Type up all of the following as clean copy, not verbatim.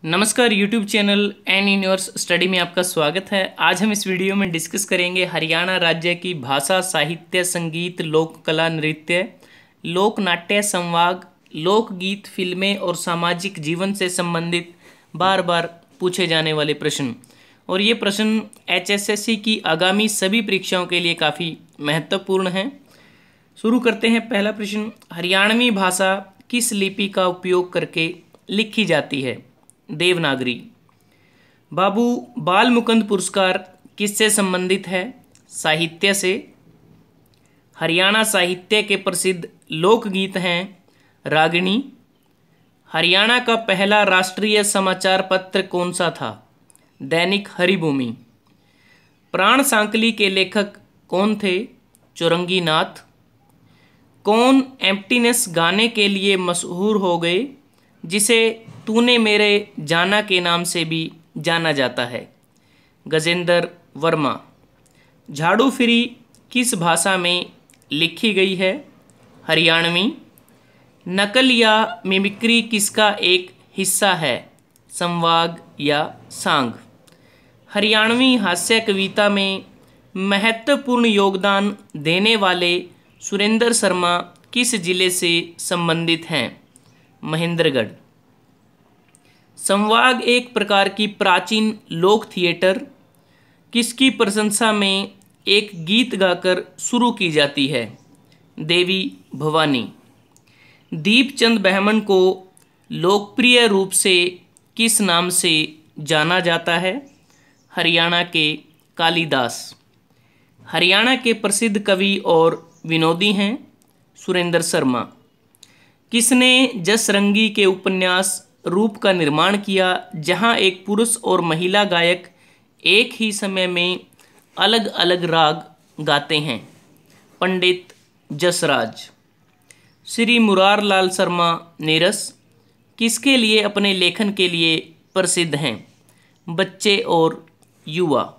नमस्कार YouTube channel an universe study में आपका स्वागत है। आज हम इस वीडियो में डिस्कस करेंगे हरियाणा राज्य की भाषा, साहित्य, संगीत, लोक कला, नृत्य, लोक नाट्य, संवाद, लोकगीत, फिल्में और सामाजिक जीवन से संबंधित बार बार पूछे जाने वाले प्रश्न। और ये प्रश्न एचएसएससी की आगामी सभी परीक्षाओं के लिए काफ़ी महत्वपूर्ण हैं। शुरू करते हैं। पहला प्रश्न, हरियाणवी भाषा किस लिपि का उपयोग करके लिखी जाती है? देवनागरी। बाबू बाल मुकुंद पुरस्कार किससे संबंधित है? साहित्य से। हरियाणा साहित्य के प्रसिद्ध लोकगीत हैं रागिणी। हरियाणा का पहला राष्ट्रीय समाचार पत्र कौन सा था? दैनिक हरिभूमि। प्राण सांकली के लेखक कौन थे? चौरंगी नाथ। कौन एम्प्टीनेस गाने के लिए मशहूर हो गए, जिसे तूने मेरे जाना के नाम से भी जाना जाता है? गजेंद्र वर्मा। झाड़ू फिरी किस भाषा में लिखी गई है? हरियाणवी। नकल या मिमिक्री किसका एक हिस्सा है? संवाद या सांग। हरियाणवी हास्य कविता में महत्वपूर्ण योगदान देने वाले सुरेंद्र शर्मा किस जिले से संबंधित हैं? महेंद्रगढ़। संवाद एक प्रकार की प्राचीन लोक थिएटर किसकी प्रशंसा में एक गीत गाकर शुरू की जाती है? देवी भवानी। दीपचंद बहमन को लोकप्रिय रूप से किस नाम से जाना जाता है? हरियाणा के कालिदास। हरियाणा के प्रसिद्ध कवि और विनोदी हैं सुरेंद्र शर्मा। किसने जसरंगी के उपन्यास रूप का निर्माण किया, जहां एक पुरुष और महिला गायक एक ही समय में अलग अलग राग गाते हैं? पंडित जसराज। श्री मुरार लाल शर्मा नीरस किसके लिए अपने लेखन के लिए प्रसिद्ध हैं? बच्चे और युवा।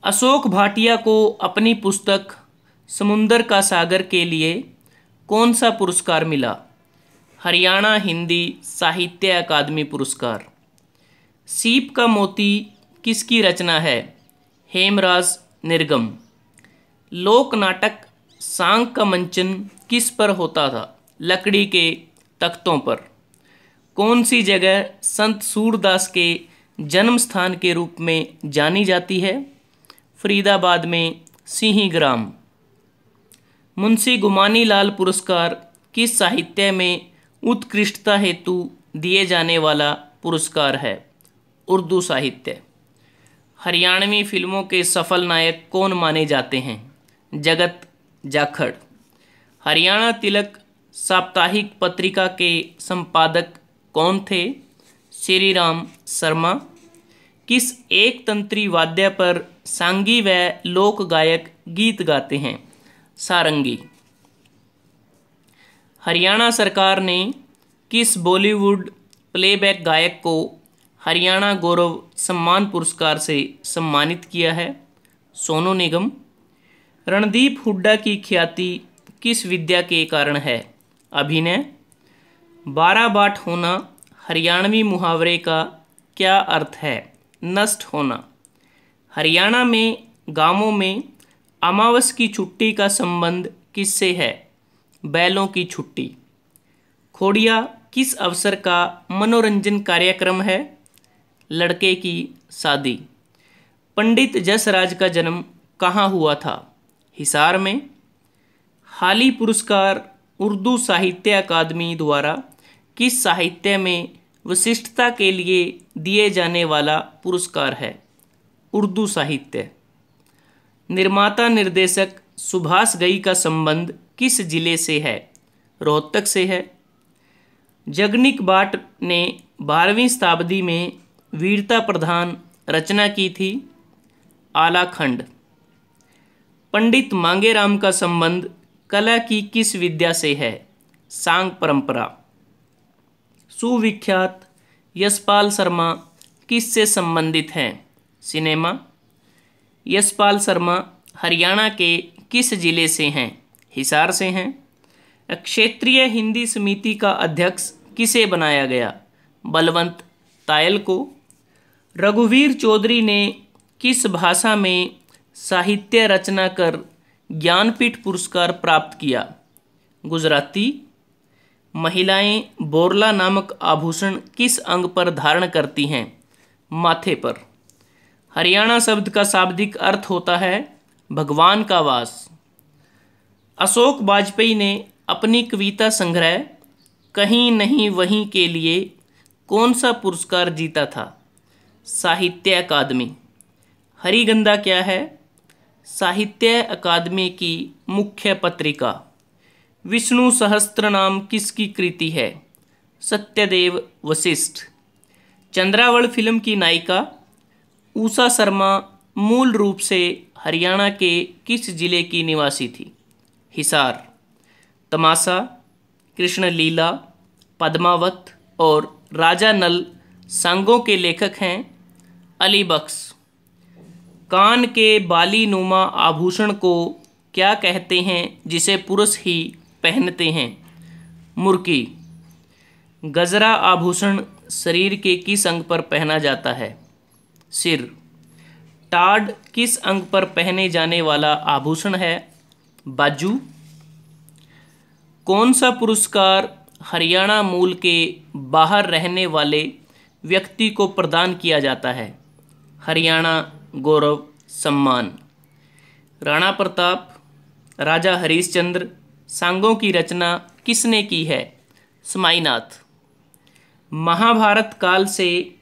अशोक भाटिया को अपनी पुस्तक समुंदर का सागर के लिए कौन सा पुरस्कार मिला? हरियाणा हिंदी साहित्य अकादमी पुरस्कार। सीप का मोती किसकी रचना है? हेमराज निर्गम। लोक नाटक सांग का मंचन किस पर होता था? लकड़ी के तख्तों पर। कौन सी जगह संत सूरदास के जन्म स्थान के रूप में जानी जाती है? फरीदाबाद में सिंहीग्राम। मुंशी गुमानी लाल पुरस्कार किस साहित्य में उत्कृष्टता हेतु दिए जाने वाला पुरस्कार है? उर्दू साहित्य। हरियाणवी फिल्मों के सफल नायक कौन माने जाते हैं? जगत जाखड़। हरियाणा तिलक साप्ताहिक पत्रिका के संपादक कौन थे? श्री राम शर्मा। किस एक तंत्री वाद्य पर सांगी व लोक गायक गीत गाते हैं? सारंगी। हरियाणा सरकार ने किस बॉलीवुड प्लेबैक गायक को हरियाणा गौरव सम्मान पुरस्कार से सम्मानित किया है? सोनू निगम। रणदीप हुड्डा की ख्याति किस विद्या के कारण है? अभिनय। 12 बाट होना हरियाणवी मुहावरे का क्या अर्थ है? नष्ट होना। हरियाणा में गांवों में अमावस की छुट्टी का संबंध किससे है? बैलों की छुट्टी। खोड़िया किस अवसर का मनोरंजन कार्यक्रम है? लड़के की शादी। पंडित जसराज का जन्म कहाँ हुआ था? हिसार में। हाली पुरस्कार उर्दू साहित्य अकादमी द्वारा किस साहित्य में विशिष्टता के लिए दिए जाने वाला पुरस्कार है? उर्दू साहित्य। निर्माता निर्देशक सुभाष घई का संबंध किस जिले से है? रोहतक से है। जगनिक बाट ने 12वीं शताब्दी में वीरता प्रधान रचना की थी? आलाखंड। पंडित मांगेराम का संबंध कला की किस विद्या से है? सांग परंपरा। सुविख्यात यशपाल शर्मा किससे संबंधित हैं? सिनेमा। यशपाल शर्मा हरियाणा के किस जिले से हैं? हिसार से हैं। क्षेत्रीय हिंदी समिति का अध्यक्ष किसे बनाया गया? बलवंत तायल को। रघुवीर चौधरी ने किस भाषा में साहित्य रचना कर ज्ञानपीठ पुरस्कार प्राप्त किया? गुजराती। महिलाएं बोरला नामक आभूषण किस अंग पर धारण करती हैं? माथे पर। हरियाणा शब्द का शाब्दिक अर्थ होता है भगवान का वास। अशोक वाजपेयी ने अपनी कविता संग्रह कहीं नहीं वहीं के लिए कौन सा पुरस्कार जीता था? साहित्य अकादमी। हरिगंधा क्या है? साहित्य अकादमी की मुख्य पत्रिका। विष्णु सहस्त्रनाम किसकी कृति है? सत्यदेव वशिष्ठ। चंद्रावल फिल्म की नायिका उषा शर्मा मूल रूप से हरियाणा के किस जिले की निवासी थी? हिसार। तमाशा, कृष्ण लीला, पद्मावत और राजा नल सांगों के लेखक हैं अली बख्श। कान के बाली नुमा आभूषण को क्या कहते हैं जिसे पुरुष ही पहनते हैं? मुर्की। गजरा आभूषण शरीर के किस अंग पर पहना जाता है? सिर। टाड किस अंग पर पहने जाने वाला आभूषण है? बाजू। कौन सा पुरस्कार हरियाणा मूल के बाहर रहने वाले व्यक्ति को प्रदान किया जाता है? हरियाणा गौरव सम्मान। राणा प्रताप, राजा हरिश्चंद्र सांगों की रचना किसने की है? समाईनाथ। महाभारत काल से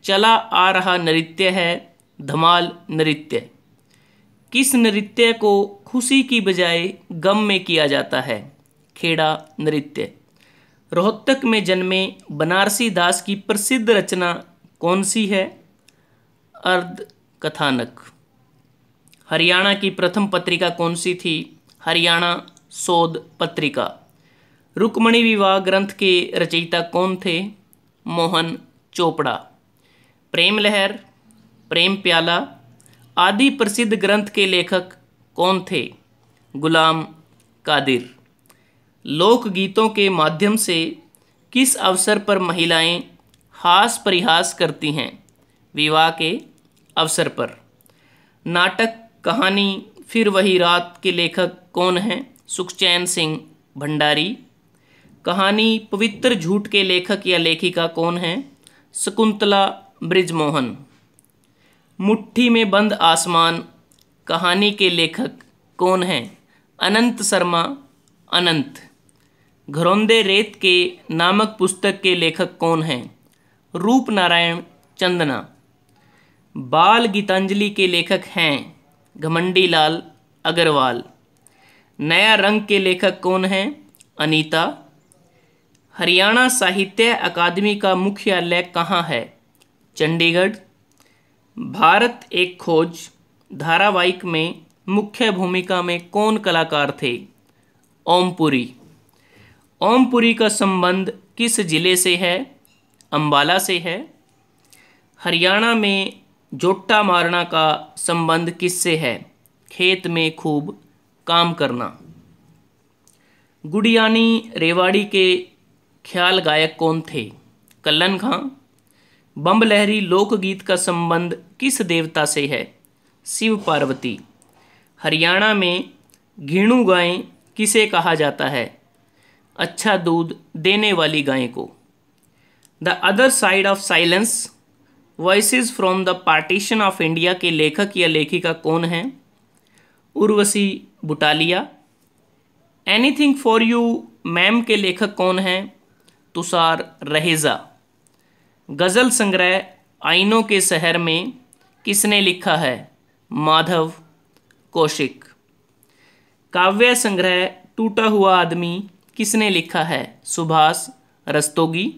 चला आ रहा नृत्य है धमाल नृत्य। किस नृत्य को खुशी की बजाय गम में किया जाता है? खेड़ा नृत्य। रोहतक में जन्मे बनारसी दास की प्रसिद्ध रचना कौन सी है? अर्ध कथानक। हरियाणा की प्रथम पत्रिका कौन सी थी? हरियाणा शोध पत्रिका। रुक्मणी विवाह ग्रंथ के रचयिता कौन थे? मोहन चोपड़ा। प्रेम लहर, प्रेम प्याला आदि प्रसिद्ध ग्रंथ के लेखक कौन थे? गुलाम कादिर। लोकगीतों के माध्यम से किस अवसर पर महिलाएं हास परिहास करती हैं? विवाह के अवसर पर। नाटक कहानी फिर वही रात के लेखक कौन हैं? सुखचैन सिंह भंडारी। कहानी पवित्र झूठ के लेखक या लेखिका कौन हैं? शकुंतला बृजमोहन। मुट्ठी में बंद आसमान कहानी के लेखक कौन हैं? अनंत शर्मा अनंत। घरौंदे रेत के नामक पुस्तक के लेखक कौन हैं? रूप नारायण चंदना। बाल गीतांजलि के लेखक हैं घमंडी लाल अग्रवाल। नया रंग के लेखक कौन हैं? अनीता। हरियाणा साहित्य अकादमी का मुख्यालय कहाँ है? चंडीगढ़। भारत एक खोज धारावाहिक में मुख्य भूमिका में कौन कलाकार थे? ओमपुरी। ओमपुरी का संबंध किस जिले से है? अंबाला से है। हरियाणा में जोट्टा मारना का संबंध किससे है? खेत में खूब काम करना। गुडियानी रेवाड़ी के ख्याल गायक कौन थे? कल्लन खां। बम्ब लहरी लोकगीत का संबंध किस देवता से है? शिव पार्वती। हरियाणा में घीणु गायें किसे कहा जाता है? अच्छा दूध देने वाली गाय को। The other side of silence voices from the partition of India के लेखक या लेखिका कौन हैं? Urvashi Butalia. Anything for you ma'am के लेखक कौन हैं? तुषार रहेजा। गज़ल संग्रह आईनों के शहर में किसने लिखा है? माधव कौशिक। काव्य संग्रह टूटा हुआ आदमी किसने लिखा है? सुभाष रस्तोगी।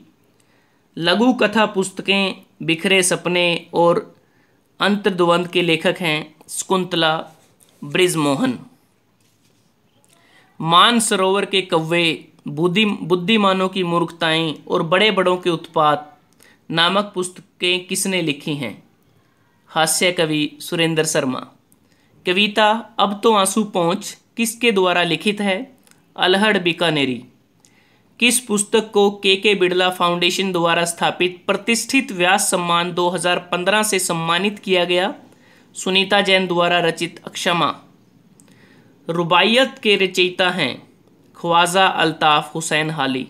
लघु कथा पुस्तकें बिखरे सपने और अंतर्द्वंद के लेखक हैं शकुंतला बृजमोहन। मान सरोवर के कव्वे, बुद्धिमानों की मूर्खताएं और बड़े बड़ों के उत्पात नामक पुस्तकें किसने लिखी हैं? हास्य कवि सुरेंद्र शर्मा। कविता अब तो आंसू पहुँच किसके द्वारा लिखित है? अल्हड़ बीकानेरी। किस पुस्तक को के बिड़ला फाउंडेशन द्वारा स्थापित प्रतिष्ठित व्यास सम्मान 2015 से सम्मानित किया गया? सुनीता जैन द्वारा रचित अक्षमा। रुबाइयत के रचयिता हैं ख्वाजा अल्ताफ हुसैन हाली।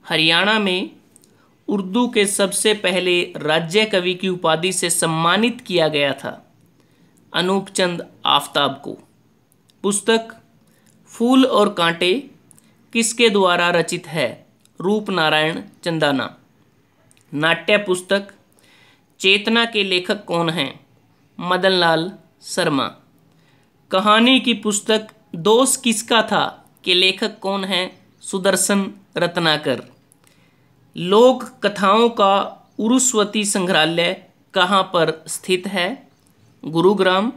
हरियाणा में उर्दू के सबसे पहले राज्य कवि की उपाधि से सम्मानित किया गया था अनूप चंद आफ्ताब को। पुस्तक फूल और कांटे किसके द्वारा रचित है? रूप नारायण चंदाना। नाट्य पुस्तक चेतना के लेखक कौन हैं? मदन लाल शर्मा। कहानी की पुस्तक दोस्त किसका था के लेखक कौन हैं? सुदर्शन रत्नाकर। लोक कथाओं का उरुस्वती संग्रहालय कहाँ पर स्थित है? गुरुग्राम।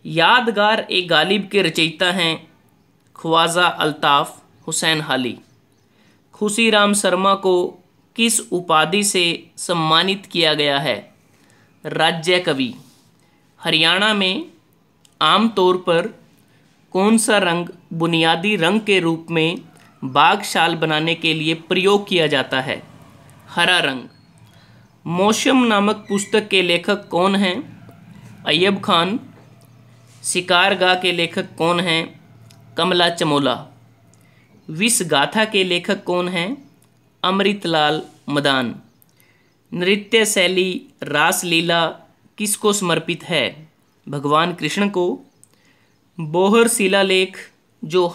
यादगार ए गालिब के रचयिता हैं ख्वाजा अल्ताफ हुसैन हाली। खुशीराम शर्मा को किस उपाधि से सम्मानित किया गया है? राज्य कवि। हरियाणा में आमतौर पर कौन सा रंग बुनियादी रंग के रूप में बाग शाल बनाने के लिए प्रयोग किया जाता है? हरा रंग। मौसम नामक पुस्तक के लेखक कौन हैं? अय्यब खान। शिकारगाह के लेखक कौन हैं? कमला चमोला। विष गाथा के लेखक कौन हैं? अमृतलाल मदान। नृत्य शैली रासलीला किसको समर्पित है? भगवान कृष्ण को। बोहर शिलालेख जो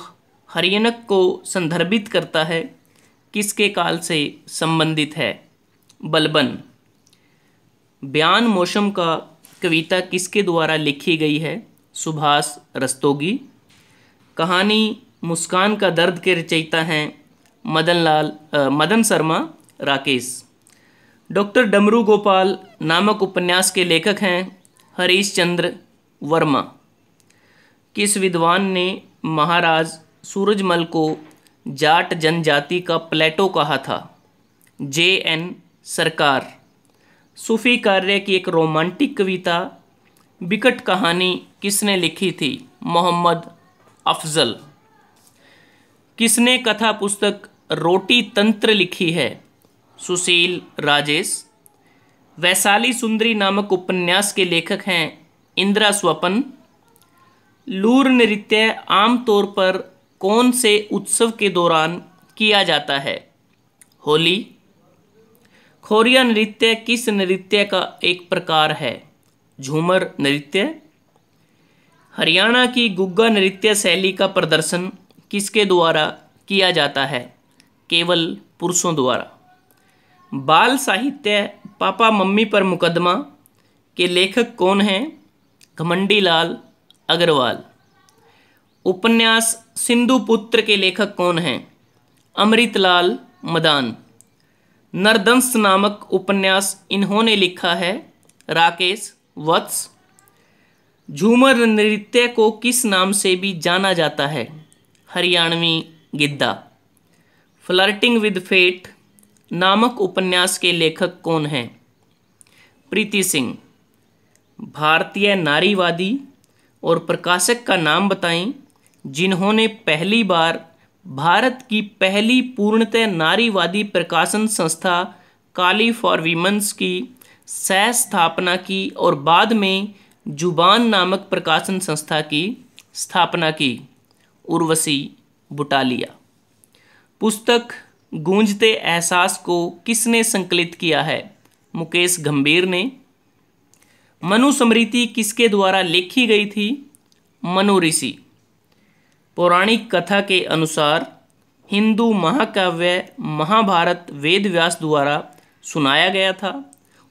हरियनक को संदर्भित करता है किसके काल से संबंधित है? बलबन। बयान मौसम का कविता किसके द्वारा लिखी गई है? सुभाष रस्तोगी। कहानी मुस्कान का दर्द के रचयिता हैं मदन शर्मा राकेश। डॉक्टर डमरू गोपाल नामक उपन्यास के लेखक हैं हरीश चंद्र वर्मा। किस विद्वान ने महाराज सूरजमल को जाट जनजाति का प्लेटो कहा था? J.N. सरकार। सूफी कार्य की एक रोमांटिक कविता बिकट कहानी किसने लिखी थी? मोहम्मद अफजल। किसने कथा पुस्तक रोटी तंत्र लिखी है? सुशील राजेश। वैशाली सुंदरी नामक उपन्यास के लेखक हैं इंदिरा स्वपन। लूर नृत्य आमतौर पर कौन से उत्सव के दौरान किया जाता है? होली। खोरिया नृत्य किस नृत्य का एक प्रकार है? झूमर नृत्य। हरियाणा की गुग्गा नृत्य शैली का प्रदर्शन किसके द्वारा किया जाता है? केवल पुरुषों द्वारा। बाल साहित्य पापा मम्मी पर मुकदमा के लेखक कौन हैं? घमंडी लाल अग्रवाल। उपन्यास सिंधु पुत्र के लेखक कौन हैं? अमृतलाल मदान। नरदंश नामक उपन्यास इन्होंने लिखा है राकेश वत्स। झूमर नृत्य को किस नाम से भी जाना जाता है? Haryanvi giddha. Flirting with fate नामक उपन्यास के लेखक कौन हैं? प्रीति सिंह। भारतीय नारीवादी और प्रकाशक का नाम बताएं जिन्होंने पहली बार भारत की पहली पूर्णतः नारीवादी प्रकाशन संस्था काली फॉर वीमेंस की सह स्थापना की और बाद में जुबान नामक प्रकाशन संस्था की स्थापना की? उर्वशी बुटालिया। पुस्तक गूंजते एहसास को किसने संकलित किया है? मुकेश गंभीर ने। मनुस्मृति किसके द्वारा लिखी गई थी? मनु ऋषि। पौराणिक कथा के अनुसार हिंदू महाकाव्य महाभारत वेद व्यास द्वारा सुनाया गया था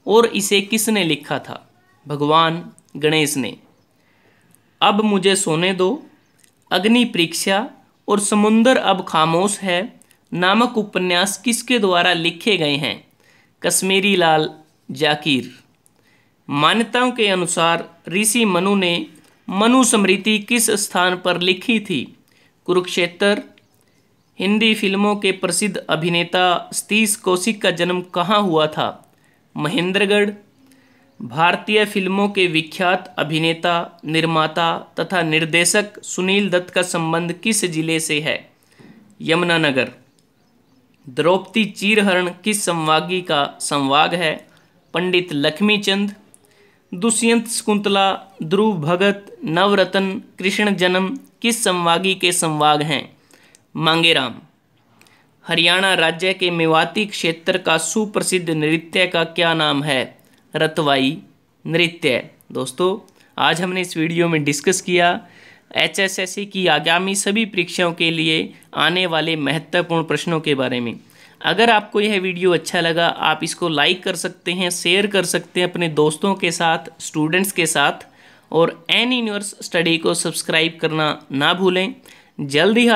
और इसे किसने लिखा था? भगवान गणेश ने। अब मुझे सोने दो, अग्नि परीक्षा और समुंदर अब खामोश है नामक उपन्यास किसके द्वारा लिखे गए हैं? कश्मीरी लाल जाकिर। मान्यताओं के अनुसार ऋषि मनु ने मनुस्मृति किस स्थान पर लिखी थी? कुरुक्षेत्र। हिंदी फिल्मों के प्रसिद्ध अभिनेता सतीश कौशिक का जन्म कहाँ हुआ था? महेंद्रगढ़। भारतीय फिल्मों के विख्यात अभिनेता निर्माता तथा निर्देशक सुनील दत्त का संबंध किस जिले से है? यमुनानगर। द्रौपदी चीरहरण किस संवागी का संवाग है? पंडित लक्ष्मीचंद। दुष्यंत शकुंतला, ध्रुव भगत, नवरत्न, कृष्ण जन्म किस संवागी के संवाग हैं? मांगेराम। हरियाणा राज्य के मेवाती क्षेत्र का सुप्रसिद्ध नृत्य का क्या नाम है? रतवाई नृत्य। दोस्तों, आज हमने इस वीडियो में डिस्कस किया HSSC की आगामी सभी परीक्षाओं के लिए आने वाले महत्वपूर्ण प्रश्नों के बारे में। अगर आपको यह वीडियो अच्छा लगा, आप इसको लाइक कर सकते हैं, शेयर कर सकते हैं अपने दोस्तों के साथ, स्टूडेंट्स के साथ, और एन यूनिवर्स स्टडी को सब्सक्राइब करना ना भूलें। जल्द ही